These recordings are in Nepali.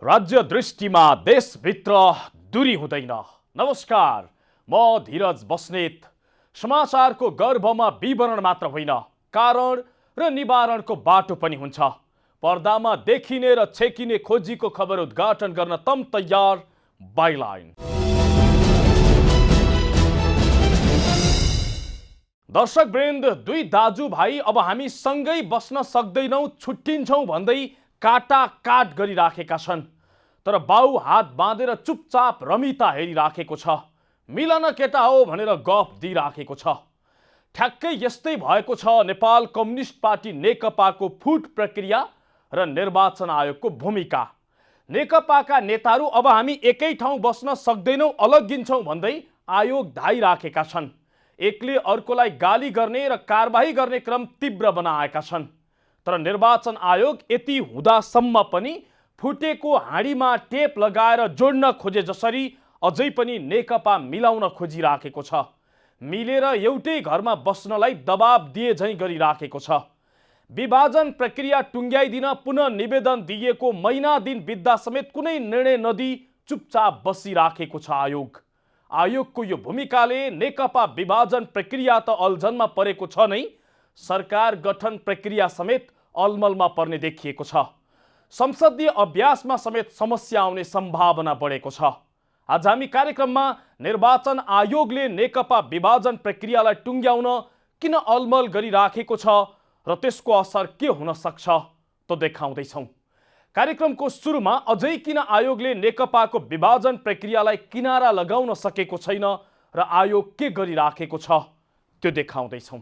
राज्य दृष्टिमा देशभित्र दूरी हुँदैन। नमस्कार, म धीरज बस्नेत। समाचारको गर्भमा विवरण मात्र होइन, कारण र निवारणको बाटो पनि हुन्छ। पर्दामा देखिने र छेकिने खोजीको खबर उद्घाटन गर्न तम तयार बाइलाइन। दर्शकवृन्द, दुई दाजुभाइ अब हामी सँगै बस्न सक्दैनौँ, छुट्टिन्छौँ भन्दै काटाकाट गरिराखेका छन्। तर बाउ हात बाँधेर चुपचाप रमिता हेरिराखेको छ। मिलन केटा हो भनेर गफ दिइराखेको छ। ठ्याक्कै यस्तै भएको छ नेपाल कम्युनिस्ट पार्टी नेकपाको फुट प्रक्रिया र निर्वाचन आयोगको भूमिका। नेकपाका नेताहरू अब हामी एकै ठाउँ बस्न सक्दैनौँ, अलग्गिन्छौँ भन्दै आयोग धाइराखेका छन्। एकले अर्कोलाई गाली गर्ने र कारबाही गर्ने क्रम तीव्र बनाएका छन्। तर निर्वाचन आयोग यति हुँदासम्म पनि फुटेको हाँडीमा टेप लगाएर जोड्न खोजे जसरी अझै पनि नेकपा मिलाउन खोजिराखेको छ। मिलेर एउटै घरमा बस्नलाई दबाब दिए झैँ गरिराखेको छ। विभाजन प्रक्रिया टुङ्ग्याइदिन पुनः निवेदन दिएको महिना दिन बित्दा समेत कुनै निर्णय नदिई चुपचाप बसिराखेको छ आयोग। आयोगको यो भूमिकाले नेकपा विभाजन प्रक्रिया त अल्झनमा परेको छ नै, सरकार गठन प्रक्रिया समेत अलमलमा पर्ने देखिएको छ। संसदीय अभ्यासमा समेत समस्या आउने सम्भावना बढेको छ। आज हामी कार्यक्रममा निर्वाचन आयोगले नेकपा विभाजन प्रक्रियालाई टुङ्ग्याउन किन अलमल गरिराखेको छ र त्यसको असर के हुन सक्छ त देखाउँदैछौँ। कार्यक्रमको सुरुमा अझै किन आयोगले नेकपाको विभाजन प्रक्रियालाई किनारा लगाउन सकेको छैन र आयोग के गरिराखेको छ त्यो देखाउँदैछौँ।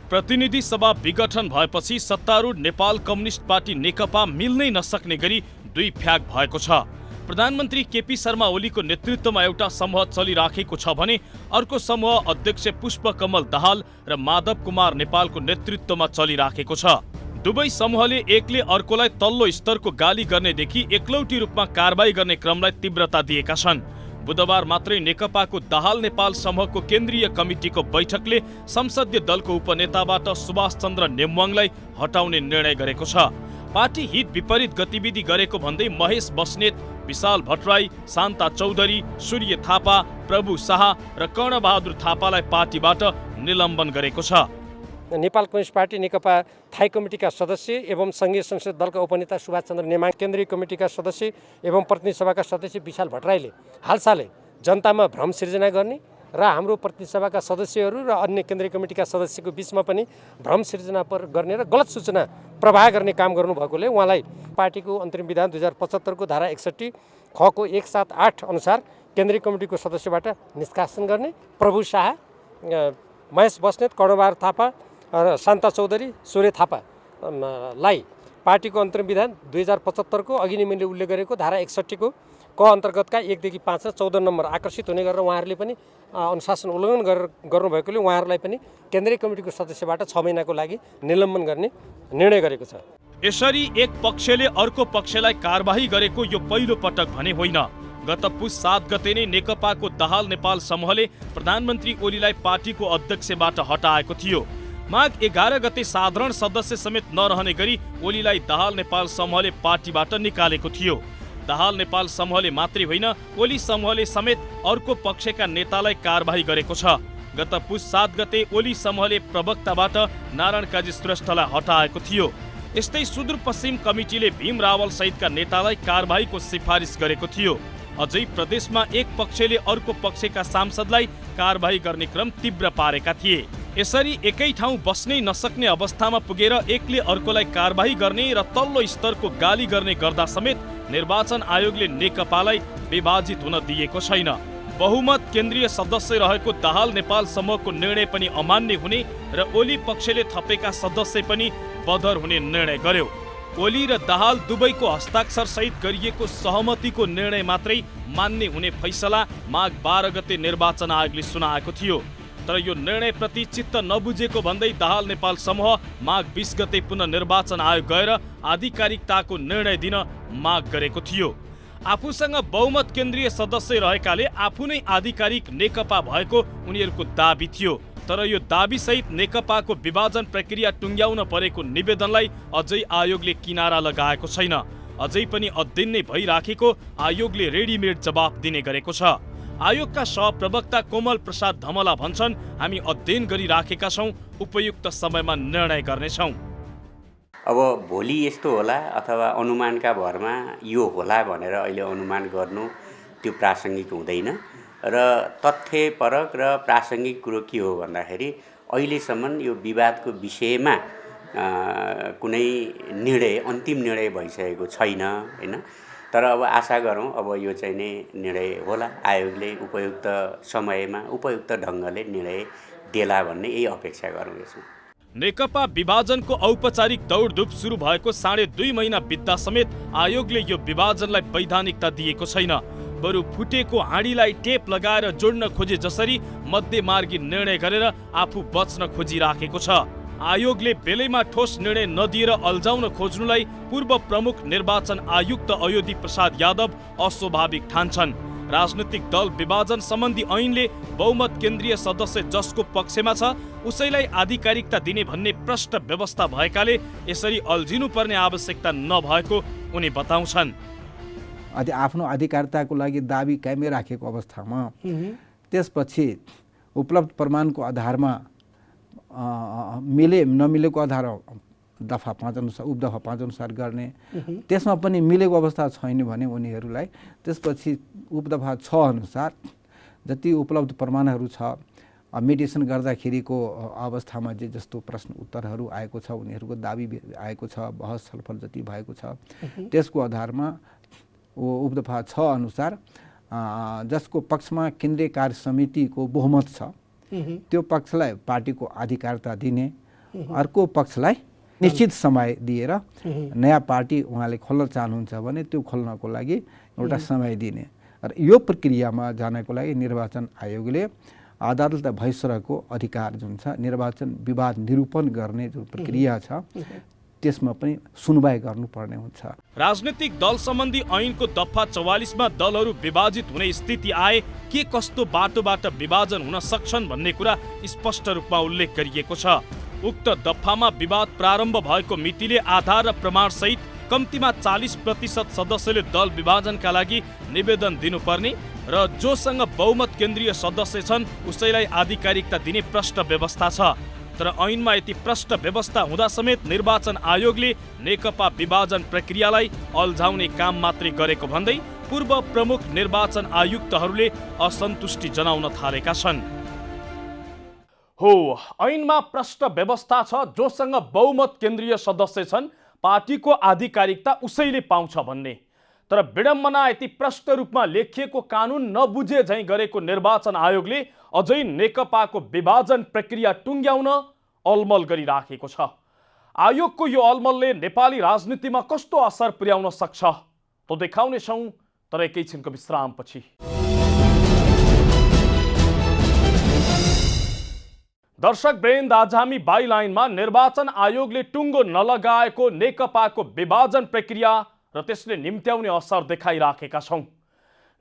प्रतिनिधि सभा विघटन भएपछि सत्तारूढ नेपाल कम्युनिस्ट पार्टी नेकपा मिल्नै नसक्ने गरी दुई फ्याक भएको छ। प्रधानमन्त्री केपी शर्मा ओलीको नेतृत्वमा एउटा समूह चलिराखेको छ भने अर्को समूह अध्यक्ष पुष्पकमल दाहाल र माधव कुमार नेपालको नेतृत्वमा चलिराखेको छ। दुवै समूहले एकले अर्कोलाई तल्लो स्तरको गाली गर्नेदेखि एकलौटी रूपमा कारबाही गर्ने क्रमलाई तीव्रता दिएका छन्। बुधबार मात्रै नेकपाको दाहाल नेपाल समूहको केन्द्रीय कमिटीको बैठकले संसदीय दलको उपनेताबाट सुभाष चन्द्र नेमवाङलाई हटाउने निर्णय गरेको छ। पार्टी हित विपरीत गतिविधि गरेको भन्दै महेश बस्नेत, विशाल भट्टराई, शान्ता चौधरी, सूर्य थापा, प्रभु शाह र कर्णबहादुर थापालाई पार्टीबाट निलम्बन गरेको छ। नेपाल कम्युनिस्ट पार्टी नेकपा थाई कमिटीका सदस्य एवं संघीय संसद दलका उपनेता सुभाष चन्द्र नेमाङ, केन्द्रीय कमिटीका सदस्य एवं प्रतिनिधि सभाका सदस्य विशाल भट्टराईले हालसालै जनतामा भ्रम सिर्जना गर्ने र हाम्रो प्रतिनिधि सभाका सदस्यहरू र अन्य केन्द्रीय कमिटीका सदस्यको बिचमा पनि भ्रम सिर्जना गर्ने र गलत सूचना प्रवाह गर्ने काम गर्नुभएकोले उहाँलाई पार्टीको अन्तरिम विधान 2075 को धारा 61 खको 178 अनुसार केन्द्रीय कमिटीको सदस्यबाट निष्कासन गर्ने, प्रभु शाह, महेश बस्नेत, कर्णबहादुर थापा र शान्ता चौधरी, सूर्य थापालाई पार्टीको अन्तरिम विधान 2075 को अघि नै मैले उल्लेख गरेको धारा 61 को क अन्तर्गतका 1 देखि 5 र 14 नम्बर आकर्षित हुने गरेर उहाँहरूले पनि अनुशासन उल्लङ्घन गर्नुभएकोले उहाँहरूलाई पनि केन्द्रीय कमिटीको सदस्यबाट 6 महिनाको लागि निलम्बन गर्ने निर्णय गरेको छ। यसरी एक पक्षले अर्को पक्षलाई कारबाही गरेको यो पहिलो पटक भने होइन। गत पुस 7 गते नै नेकपाको दाहाल नेपाल समूहले प्रधानमन्त्री ओलीलाई पार्टीको अध्यक्षबाट हटाएको थियो। माघ 11 गते साधारण सदस्य समेत नरहने गरी ओलीलाई दाहाल नेपाल समूहले पार्टीबाट निकालेको थियो। दाहाल नेपाल समूहले मात्रै होइन, ओली समूहले समेत अर्को पक्षका नेतालाई कारबाही गरेको छ। गत पुस 7 गते ओली समूहले प्रवक्ताबाट नारायण काजी श्रेष्ठलाई हटाएको थियो। यस्तै सुदूरपश्चिम कमिटीले भीम रावल सहितका नेतालाई कारबाहीको सिफारिस गरेको थियो। अझै प्रदेशमा एक पक्षले अर्को पक्षका सांसदलाई कारबाही गर्ने क्रम तीव्र पारेका थिए। यसरी एकै ठाउँ बस्नै नसक्ने अवस्थामा पुगेर एकले अर्कोलाई कारबाही गर्ने र तल्लो स्तरको गाली गर्ने गर्दा समेत निर्वाचन आयोगले नेकपालाई विभाजित हुन दिएको छैन। बहुमत केन्द्रीय सदस्य रहेको दाहाल नेपाल समूहको निर्णय पनि अमान्य हुने र ओली पक्षले थपेका सदस्य पनि बदर हुने निर्णय गर्यो। ओली र दाहाल दुवैको हस्ताक्षर सहित गरिएको सहमतिको निर्णय मात्रै मान्य हुने फैसला माघ 12 गते निर्वाचन आयोगले सुनाएको थियो। तर यो निर्णयप्रति चित्त नबुझेको भन्दै दाहाल नेपाल समूह माघ 20 गते पुनः निर्वाचन आयोग गएर आधिकारिकताको निर्णय दिन माग गरेको थियो। आफूसँग बहुमत केन्द्रीय सदस्य रहेकाले आफू नै आधिकारिक नेकपा भएको उनीहरूको दाबी थियो। तर यो दाबीसहित नेकपाको विभाजन प्रक्रिया टुङ्ग्याउन परेको निवेदनलाई अझै आयोगले किनारा लगाएको छैन। अझै पनि अध्ययन नै भइराखेको आयोगले रेडिमेड जवाफ दिने गरेको छ। आयोगका सहप्रवक्ता कोमल प्रसाद धमला भन्छन्, हामी अध्ययन गरिराखेका छौँ, उपयुक्त समयमा निर्णय गर्नेछौँ। अब भोलि यस्तो होला अथवा अनुमानका भरमा यो होला भनेर अहिले अनुमान गर्नु त्यो प्रासङ्गिक हुँदैन र तथ्यपरक र प्रासङ्गिक कुरो के हो भन्दाखेरि अहिलेसम्म यो विवादको विषयमा कुनै निर्णय अन्तिम निर्णय भइसकेको छैन हैन। तर अब आशा गरौँ अब यो चाहिँ नै निर्णय होला, आयोगले उपयुक्त समयमा उपयुक्त ढङ्गले निर्णय देला भन्ने यही अपेक्षा गरौँ यसमा। नेकपा विभाजनको औपचारिक दौडधुप सुरु भएको 2.5 महिना बित्दा समेत आयोगले यो विभाजनलाई वैधानिकता दिएको छैन। बरु फुटेको हाँडीलाई टेप लगाएर जोड्न खोजे जसरी मध्यमार्गी निर्णय गरेर आफू बच्न खोजिराखेको छ। आयोगले बेलैमा ठोस निर्णय नदिएर अल्झाउन खोज्नुलाई पूर्व प्रमुख निर्वाचन आयुक्त अयोधी प्रसाद यादव अस्वाभाविक ठान्छन्। राजनीतिक दल विभाजन सम्बन्धी ऐनले बहुमत केन्द्रीय सदस्य जसको पक्षमा छ उसैलाई आधिकारिकता दिने भन्ने प्रष्ट व्यवस्था भएकाले यसरी अल्झिनुपर्ने आवश्यकता नभएको उनी बताउँछन्। आफ्नो अधिकारिताको लागि दाबी कायमै राखेको अवस्थामा त्यसपछि उपलब्ध प्रमाणको आधारमा मिले नमिलेको आधार दफा 5 अनुसार उपदफा 5 अनुसार गर्ने, त्यसमा पनि मिलेको अवस्था छैन भने उनीहरूलाई त्यसपछि उपदफा 6 अनुसार जति उपलब्ध प्रमाणहरू छ मेडिएसन गर्दाखेरिको अवस्थामा जे जस्तो प्रश्न उत्तरहरू आएको छ, उनीहरूको दाबी आएको छ, बहस छलफल जति भएको छ त्यसको आधारमा उपदफा 6 अनुसार जसको पक्षमा केन्द्रीय कार्य समितिको बहुमत छ त्यो पक्षलाई पार्टीको अधिकारिता दिने, अर्को पक्षलाई निश्चित समय दिएर नयाँ पार्टी उहाँले खोल्न चाहनुहुन्छ भने त्यो खोल्नको लागि एउटा समय दिने र यो प्रक्रियामा जानको लागि निर्वाचन आयोगले अदालत भइसकेको अधिकार जुन छ निर्वाचन विवाद निरूपण गर्ने जुन प्रक्रिया छ त्यसमा पनि सुनवाई गर्नुपर्ने हुन्छ। राजनीतिक दल सम्बन्धी ऐनको दफा 44 मा दलहरू विभाजित हुने स्थिति आए के कस्तो बाटोबाट विभाजन हुन सक्छन् भन्ने कुरा स्पष्ट रूपमा उल्लेख गरिएको छ। उक्त दफामा विवाद प्रारम्भ भएको मितिले आधार र प्रमाण सहित कम्तीमा 40% सदस्यले दल विभाजनका लागि निवेदन दिनुपर्ने र जोसँग बहुमत केन्द्रीय सदस्य छन् उसैलाई आधिकारिकता दिने प्रष्ट व्यवस्था छ। तर ऐनमा यति प्रष्ट व्यवस्था हुँदा समेत निर्वाचन आयोगले नेकपा विभाजन प्रक्रियालाई अल्झाउने काम मात्रै गरेको भन्दै पूर्व प्रमुख निर्वाचन आयुक्तहरूले असन्तुष्टि जनाउन थालेका छन्। हो, ऐनमा प्रष्ट व्यवस्था छ, जोसँग बहुमत केन्द्रीय सदस्य छन् पार्टीको आधिकारिकता उसैले पाउँछ भन्ने। तर विडम्बना यति प्रष्ट रूपमा लेखिएको कानुन नबुझे झैं गरेको निर्वाचन आयोगले अझै नेकपाको विभाजन प्रक्रिया टुङ्ग्याउन अलमल गरिराखेको छ। आयोगको यो अलमलले नेपाली राजनीतिमा कस्तो असर पुर्याउन सक्छ त देखाउनेछौँ, तर एकैछिनको विश्रामपछि। दर्शक वृन्द, आज हामी बाइलाइनमा निर्वाचन आयोगले टुङ्गो नलगाएको नेकपाको विभाजन प्रक्रिया र त्यसले निम्त्याउने असर देखाइराखेका छौँ।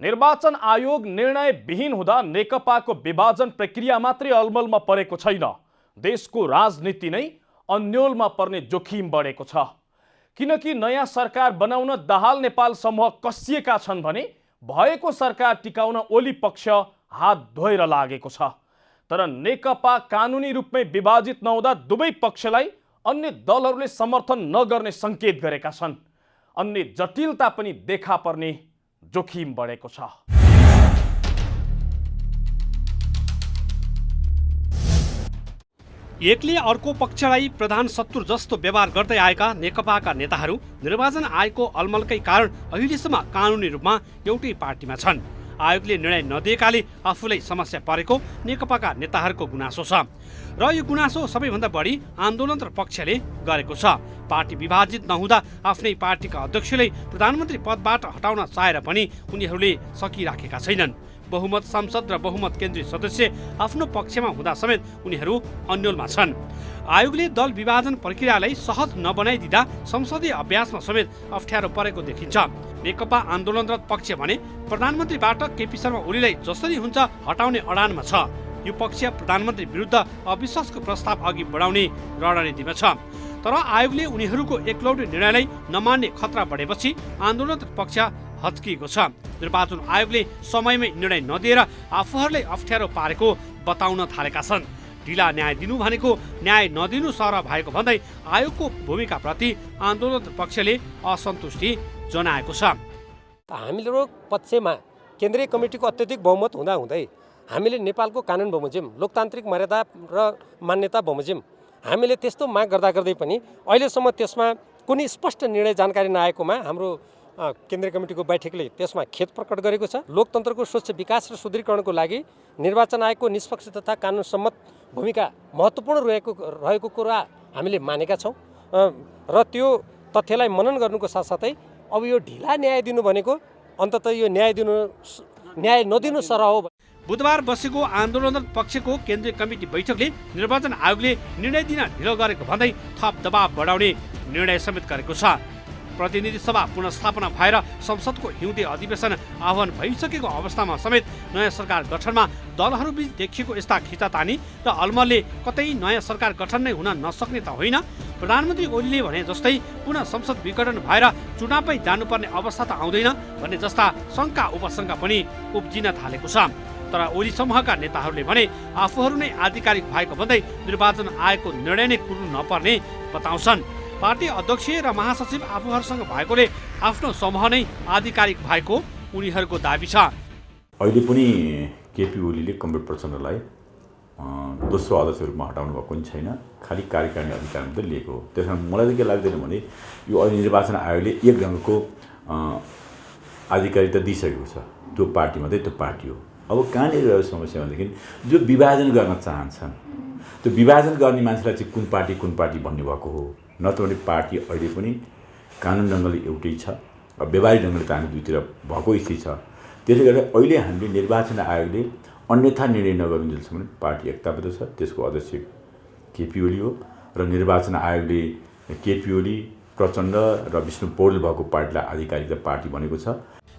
निर्वाचन आयोग निर्णय विहीन हुँदा नेकपाको विभाजन प्रक्रिया मात्रै अलमलमा परेको छैन, देशको राजनीति नै अन्योलमा पर्ने जोखिम बढेको छ। किनकि नयाँ सरकार बनाउन दाहाल नेपाल समूह कसिएका छन् भने भएको सरकार टिकाउन ओली पक्ष हात धोएर लागेको छ। तर नेकपा कानुनी रूपमै विभाजित नहुँदा दुवै पक्षलाई अन्य दलहरूले समर्थन नगर्ने सङ्केत गरेका छन्। अन्य जटिलता पनि देखा पर्ने जोखिम बढेको छ। एकले अर्को पक्षलाई प्रधान शत्रु जस्तो व्यवहार गर्दै आएका नेकपाका नेताहरू निर्वाचन आयोगको अलमलकै कारण अहिलेसम्म कानुनी रूपमा एउटै पार्टीमा छन्। आयोगले निर्णय नदिएकाले आफूलाई समस्या परेको नेकपाका नेताहरूको गुनासो छ र यो गुनासो सबैभन्दा बढी आन्दोलनरत पक्षले गरेको छ। पार्टी विभाजित नहुँदा आफ्नै पार्टीका अध्यक्षले प्रधानमन्त्री पदबाट हटाउन चाहेर पनि उनीहरूले सकिराखेका छैनन्। बहुमत सांसद र बहुमत केन्द्रीय सदस्य आफ्नो पक्षमा हुँदा समेत उनीहरू अन्योलमा छन्। आयोगले दल विभाजन प्रक्रियालाई सहज नबनाइदिँदा संसदीय अभ्यासमा समेत अप्ठ्यारो परेको देखिन्छ। नेकपा आन्दोलनरत पक्ष भने प्रधानमन्त्रीबाट केपी शर्मा ओलीलाई जसरी हुन्छ हटाउने अडानमा छ। यो पक्ष प्रधानमन्त्री विरुद्ध अविश्वासको प्रस्ताव अघि बढाउने रणनीतिमा छ। तर आयोगले उनीहरूको एकलौटे निर्णयलाई नमान्ने खतरा बढेपछि आन्दोलनरत पक्ष हच्किएको छ। निर्वाचन आयोगले समयमै निर्णय नदिएर आफूहरूलाई अप्ठ्यारो पारेको बताउन थालेका छन्। ढिला न्याय दिनु भनेको न्याय नदिनु सरह भएको भन्दै आयोगको भूमिकाप्रति आन्दोलनरत पक्षले असन्तुष्टि जनाएको छ। हामीहरू पक्षमा केन्द्रीय कमिटीको अत्यधिक बहुमत हुँदाहुँदै हामीले नेपालको कानुन बमोजिम, लोकतान्त्रिक मर्यादा र मान्यता बमोजिम, हामीले त्यस्तो माग गर्दा गर्दै पनि अहिलेसम्म त्यसमा कुनै स्पष्ट निर्णय जानकारी नआएकोमा हाम्रो केन्द्रीय कमिटीको बैठकले त्यसमा खेद प्रकट गरेको छ। लोकतन्त्रको स्वच्छ विकास र सुदृढीकरणको लागि निर्वाचन आयोगको निष्पक्ष तथा कानुन सम्मत भूमिका महत्त्वपूर्ण रहेको कुरा हामीले मानेका छौँ र त्यो तथ्यलाई मनन गर्नुको साथसाथै अब यो ढिला न्याय दिनु भनेको अन्ततः यो न्याय नदिनु सरह हो। बुधबार बसेको आन्दोलनरत पक्षको केन्द्रीय कमिटी बैठकले निर्वाचन आयोगले निर्णय दिन ढिलो गरेको भन्दै थप दबाव बढाउने निर्णय समेत गरेको छ। प्रतिनिधि सभा पुनर्स्थापना भएर संसदको हिउँदे अधिवेशन आह्वान भइसकेको अवस्थामा समेत नयाँ सरकार गठनमा दलहरूबीच देखिएको यस्ता खिचातानी र अलमलले कतै नयाँ सरकार गठन नै हुन नसक्ने त होइन। प्रधानमन्त्री ओलीले भने जस्तै पुनः संसद विघटन भएर चुनावमै जानुपर्ने अवस्था त आउँदैन भन्ने जस्ता शङ्का उपशङ्का पनि उब्जिन थालेको छ। तर ओली समूहका नेताहरूले भने आफूहरू नै आधिकारिक भएको भन्दै निर्वाचन आयोगको निर्णय नै कुर्नु नपर्ने बताउँछन्। पार्टी अध्यक्ष र महासचिव आफूहरूसँग भएकोले आफ्नो समूह नै आधिकारिक भएको उनीहरूको दाबी छ। अहिले पनि केपी ओलीले कमरेड प्रचण्डलाई दोस्रो अध्यक्षको रूपमा हटाउनु भएको पनि छैन, खालि कार्यकारिणी अधिकार मात्रै लिएको हो। त्यस कारण मलाई चाहिँ के लाग्दैन भने यो अहिले निर्वाचन आयोगले एक ढङ्गको आधिकारिकता दिइसकेको छ, त्यो पार्टी मात्रै त्यो पार्टी हो। अब कहाँनिर रह्यो समस्या भनेदेखि जो विभाजन गर्न चाहन्छन् त्यो विभाजन गर्ने मान्छेलाई चाहिँ कुन पार्टी भन्ने भएको हो, नत्र भने पार्टी अहिले पनि कानुन ढङ्गले एउटै छ, व्यवहारिक ढङ्गले त हामी दुईतिर भएको स्थिति छ। त्यसले गर्दा अहिले हामीले निर्वाचन आयोगले अन्यथा निर्णय नगरिन्जेलसम्म पार्टी एकताबद्ध छ, त्यसको अध्यक्ष केपी ओली हो र निर्वाचन आयोगले केपी ओली, प्रचण्ड र विष्णु पौडेल भएको पार्टीलाई आधिकारिक पार्टी बनेको छ।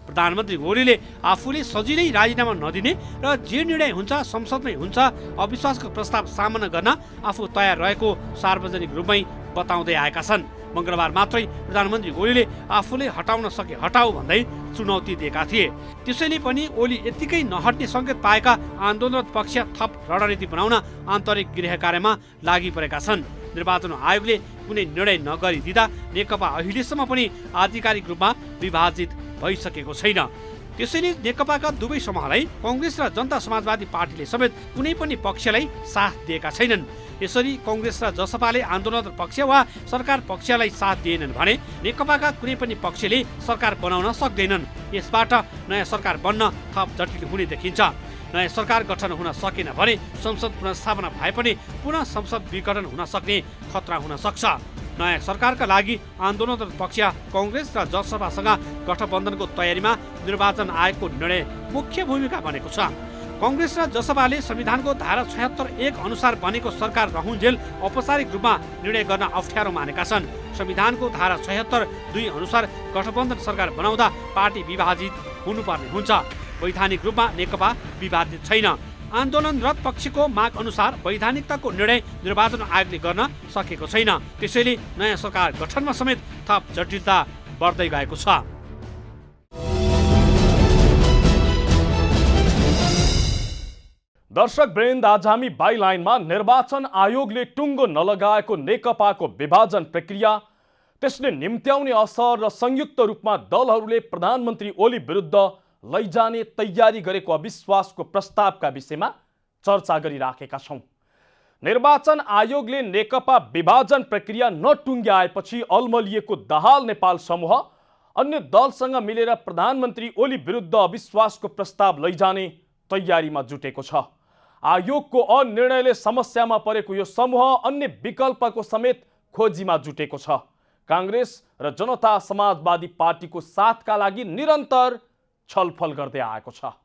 प्रधानमन्त्री ओलीले आफूले सजिलै राजीनामा नदिने र जे निर्णय हुन्छ संसदमै हुन्छ अविश्वासको प्रस्ताव सामना गर्न आफू तयार रहेको सार्वजनिक रूपमै बताउँदै आएका छन्। मङ्गलबार मात्रै प्रधानमन्त्री ओलीले आफूले हटाउन सके हटाऊ भन्दै चुनौती दिएका थिए। त्यसैले पनि ओली यत्तिकै नहट्ने सङ्केत पाएका आन्दोलनरत पक्ष थप रणनीति बनाउन आन्तरिक गृह कार्यमा लागि परेका छन्। निर्वाचन आयोगले कुनै निर्णय नगरिदिँदा नेकपा अहिलेसम्म पनि आधिकारिक रूपमा विभाजित भइसकेको छैन। त्यसैले नेकपाका दुवै समूहलाई कांग्रेस र जनता समाजवादी पार्टीले समेत कुनै पनि पक्षलाई साथ दिएका छैनन्। यसरी कांग्रेस र जसपाले आन्दोलनरत पक्ष वा सरकार पक्षलाई साथ दिएनन् भने नेकपाका कुनै पनि पक्षले सरकार बनाउन सक्दैनन्। यसबाट नयाँ सरकार बन्न थप जटिल हुने देखिन्छ। नयाँ सरकार गठन हुन सकेन भने संसद पुनर्स्थापना भए पनि पुनः संसद विघटन हुन सक्ने खतरा हुन सक्छ। नयाँ सरकारका लागि आन्दोलनरत पक्ष कांग्रेस र जसपासँग गठबन्धनको तयारीमा निर्वाचन आयोगको निर्णय मुख्य भूमिका बनेको छ। कांग्रेस र जसपाले संविधानको धारा 76(1) अनुसार बनेको सरकार रहुन्जेल औपचारिक रूपमा निर्णय गर्न अप्ठ्यारो मानेका छन्। संविधानको धारा 76(2) अनुसार गठबन्धन सरकार बनाउँदा पार्टी विभाजित हुनुपर्ने हुन्छ। वैधानिक रूपमा नेकपा विभाजित छैन। आन्दोलनरत पक्षको माग अनुसार वैधानिकताको निर्णय निर्वाचन आयोगले गर्न सकेको छैन। त्यसैले नयाँ सरकार गठनमा समेत थप जटिलता बढ्दै गएको छ। दर्शक वृन्द, आज हामी बाइलाइनमा निर्वाचन आयोगले टुङ्गो नलगाएको नेकपाको विभाजन प्रक्रिया, त्यसले निम्त्याउने असर र संयुक्त रूपमा दलहरूले प्रधानमन्त्री ओली विरुद्ध लैजाने तयारी गरेको अविश्वासको प्रस्तावका विषयमा चर्चा गरिराखेका छौं। निर्वाचन आयोगले नेकपा विभाजन प्रक्रिया नटुङ्ग्याएपछि अलमलिएको दाहाल नेपाल समूह अन्य दलसँग मिलेर प्रधानमन्त्री ओली विरुद्ध अविश्वासको प्रस्ताव लैजाने तयारीमा जुटेको छ। आयोगको अनिर्णयले समस्यामा परेको यो समूह अन्य विकल्पको समेत खोजीमा जुटेको छ। कांग्रेस र जनता समाजवादी पार्टीको साथका लागि निरन्तर छलफल गर्दै आएको छ।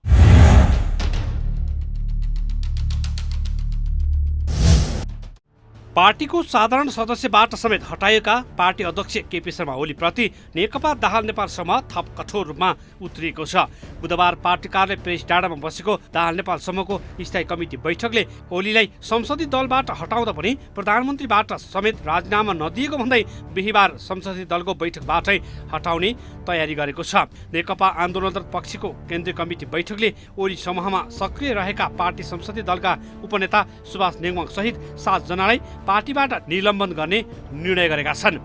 पार्टीको साधारण सदस्यबाट समेत हटाइएका पार्टी अध्यक्ष केपी शर्मा ओलीप्रति नेकपा दाहाल नेपाल समूह थप कठोर रूपमा उत्रिएको छ। बुधबार पार्टी कार्यालय प्रेस डाँडामा बसेको दाहाल नेपाल समूहको स्थायी कमिटी बैठकले ओलीलाई संसदीय दलबाट हटाउँदा पनि प्रधानमन्त्रीबाट समेत राजीनामा नदिएको भन्दै बिहीबार संसदीय दलको बैठकबाटै हटाउने तयारी गरेको छ। नेकपा आन्दोलनरत पक्षको केन्द्रीय कमिटी बैठकले ओली समूहमा सक्रिय रहेका पार्टी संसदीय दलका उपनेता सुभाष नेङमाङ सहित 7 जनालाई पार्टीबाट निलम्बन गर्ने निर्णय गरेका छन्।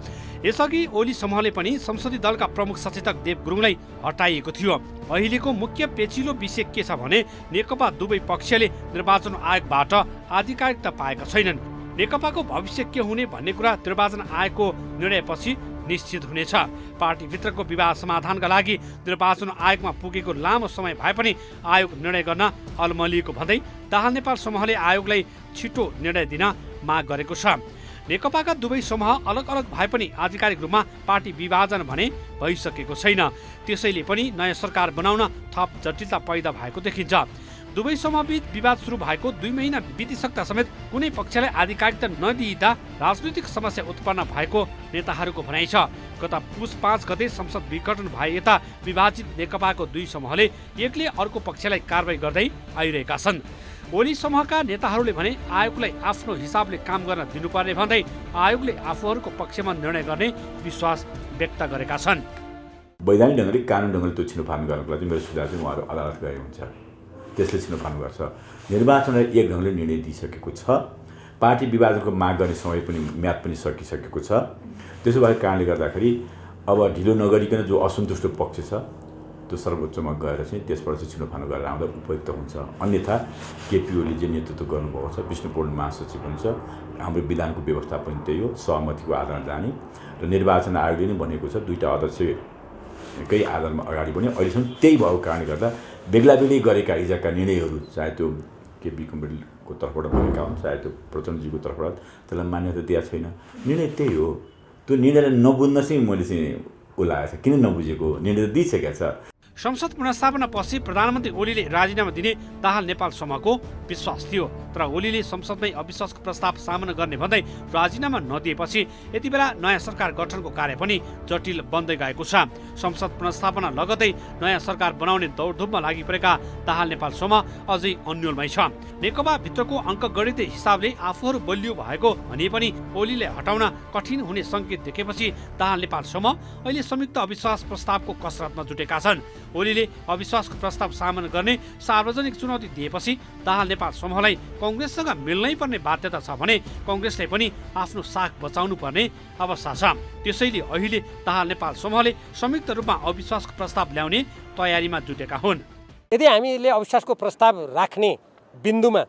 यसअघि ओली समूहले पनि संसदीय दलका प्रमुख सचेतक देव गुरुङलाई हटाइएको थियो। अहिलेको मुख्य पेचिलो विषय के छ भने नेकपा दुवै पक्षले निर्वाचन आयोगबाट आधिकारिकता पाएका छैनन्। नेकपाको भविष्य के हुने भन्ने कुरा निर्वाचन आयोगको निर्णयपछि निश्चित हुनेछ। पार्टीभित्रको विवाद समाधानका लागि निर्वाचन आयोगमा पुगेको लामो समय भए पनि आयोग निर्णय गर्न अलमलिएको भन्दै दाहाल नेपाल समूहले आयोगलाई छिटो निर्णय दिन माग गरेको छ। नेकपाका दुवै समूह अलग अलग भए पनि आधिकारिक रूपमा पार्टी विभाजन भने भइसकेको छैन। त्यसैले पनि नयाँ सरकार बनाउन थप जटिलता पैदा भएको देखिन्छ। दुवै समूहबीच विवाद सुरु भएको 2 महिना बितिसक्दा समेत कुनै पक्षलाई आधिकारिकता नदिँदा राजनीतिक समस्या उत्पन्न भएको नेताहरूको भनाइ छ। गत पुस 5 गते संसद विघटन भए यता विभाजित नेकपाको 2 समूहले एकले अर्को पक्षलाई कारबाही गर्दै आइरहेका छन्। ओली समूहका नेताहरूले भने आयोगलाई आफ्नो हिसाबले काम गर्न दिनुपर्ने भन्दै आयोगले आफूहरूको पक्षमा निर्णय गर्ने विश्वास व्यक्त गरेका छन्। वैधानिक ढङ्गले कानुन ढङ्गले त्यो छिनोफानो गर्नको लागि मेरो सुझाव चाहिँ उहाँहरू अदालत गए हुन्छ, त्यसले छिनोफानो गर्छ। निर्वाचनलाई एक ढङ्गले निर्णय दिइसकेको छ। पार्टी विभाजनको माग गर्ने समय पनि म्याद पनि सकिसकेको छ। त्यसो भएको कारणले गर्दाखेरि अब ढिलो नगरिकन जो असन्तुष्ट पक्ष छ त्यो सर्वोच्चमा गएर चाहिँ त्यसबाट चाहिँ छिनोफानो गरेर आउँदा उपयुक्त हुन्छ। अन्यथा केपी ओलीले जे नेतृत्व गर्नुभएको छ, विष्णु पौडेल महासचिव पनि छ, हाम्रो विधानको व्यवस्था पनि त्यही हो, सहमतिको आधारमा जाने र निर्वाचन आयोगले नै भनेको छ 2टा अध्यक्षकै आधारमा अगाडि बढ्ने। अहिलेसम्म त्यही भएको कारणले गर्दा बेग्ला बेग्लै गरेका हिजोका निर्णयहरू चाहे त्यो केपी कमरेडको तर्फबाट भएका हुन् चाहे त्यो प्रचण्डजीको तर्फबाट त्यसलाई मान्यता दिएको छैन। निर्णय त्यही हो। त्यो निर्णयलाई नबुझ्न चाहिँ मैले चाहिँ उलाएको छ। किन नबुझेको? निर्णय त दिइसकेको छ। संसद पुनर्स्थापनापछि प्रधानमन्त्री ओलीले राजीनामा दिने दाहाल नेपाल समूहको विश्वास थियो। तर ओलीले संसदमै अविश्वासको प्रस्ताव सामना गर्ने भन्दै राजीनामा नदिएपछि यति बेला नयाँ सरकार गठनको कार्य पनि जटिल बन्दै गएको छ। संसद पुनर्स्थापना लगतै नयाँ सरकार बनाउने दौडधुपमा लागि परेका दाहाल नेपाल समूह अझै अन्योलमै छ। नेकपा भित्रको अङ्कगणित हिसाबले आफूहरू बलियो भएको भने पनि ओलीले हटाउन कठिन हुने सङ्केत देखेपछि दाहाल नेपाल समूह अहिले संयुक्त अविश्वास प्रस्तावको कसरतमा जुटेका छन्। ओलीले अविश्वासको प्रस्ताव सामना गर्ने सार्वजनिक चुनौती दिएपछि दाहाल नेपाल समूहलाई कङ्ग्रेससँग मिल्नै पर्ने बाध्यता छ भने कङ्ग्रेसले पनि आफ्नो साख बचाउनु पर्ने अवस्था छ। त्यसैले अहिले दाहाल नेपाल समूहले संयुक्त रूपमा अविश्वासको प्रस्ताव ल्याउने तयारीमा जुटेका हुन्। यदि हामीले अविश्वासको प्रस्ताव राख्ने बिन्दुमा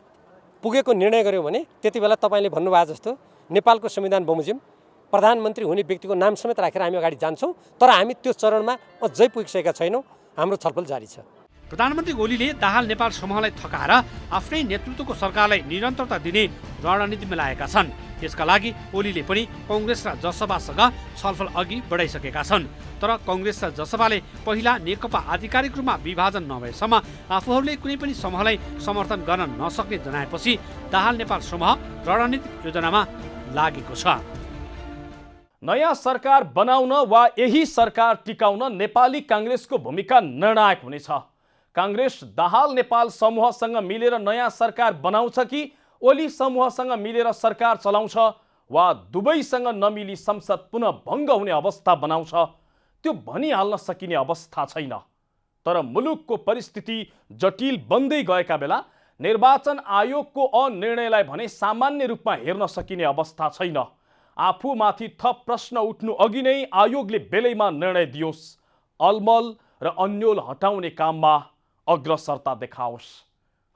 पुगेको निर्णय गर्यौँ भने त्यति बेला तपाईँले भन्नुभएको जस्तो नेपालको संविधान बमोजिम प्रधानमन्त्री हुने व्यक्तिको नाम समेत राखेर हामी अगाडि जान्छौँ। तर हामी त्यो चरणमा अझै पुगिसकेका छैनौँ। हाम्रो छलफल जारी छ। प्रधानमन्त्री ओलीले दाहाल नेपाल समूहलाई थकाएर आफ्नै नेतृत्वको सरकारलाई निरन्तरता दिने रणनीति मिलाएका छन्। यसका लागि ओलीले पनि कङ्ग्रेस र जसपासँग छलफल अघि बढाइसकेका छन्। तर कङ्ग्रेस र जसपाले पहिला नेकपा आधिकारिक रूपमा विभाजन नभएसम्म आफूहरूले कुनै पनि समूहलाई समर्थन गर्न नसक्ने जनाएपछि दाहाल नेपाल समूह रणनीतिक योजनामा लागेको छ। नयाँ सरकार बनाउन वा यही सरकार टिकाउन नेपाली काङ्ग्रेसको भूमिका निर्णायक हुनेछ। काङ्ग्रेस दाहाल नेपाल समूहसँग मिलेर नयाँ सरकार बनाउँछ कि ओली समूहसँग मिलेर सरकार चलाउँछ वा दुवैसँग नमिली संसद पुनः भङ्ग हुने अवस्था बनाउँछ, त्यो भनिहाल्न सकिने अवस्था छैन। तर मुलुकको परिस्थिति जटिल बन्दै गएका बेला निर्वाचन आयोगको अनिर्णयलाई भने सामान्य रूपमा हेर्न सकिने अवस्था छैन। आफूमाथि थप प्रश्न उठ्नु अघि नै आयोगले बेलैमा निर्णय दियोस्, अलमल र अन्यल हटाउने काममा अग्रसरता देखाओस्।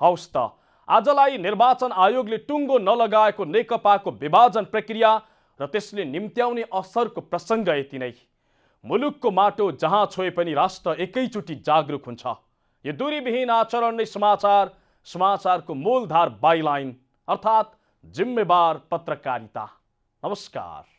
हौस् त, आजलाई निर्वाचन आयोगले टुङ्गो नलगाएको नेकपाको विभाजन प्रक्रिया र त्यसले निम्त्याउने असरको प्रसङ्ग यति नै। मुलुकको माटो जहाँ छोए पनि राष्ट्र एकैचोटि जागरुक हुन्छ। यो दूरीविहीन आचरण नै समाचारको मूलधार बाइलाइन अर्थात् जिम्मेवार पत्रकारिता। नमस्कार।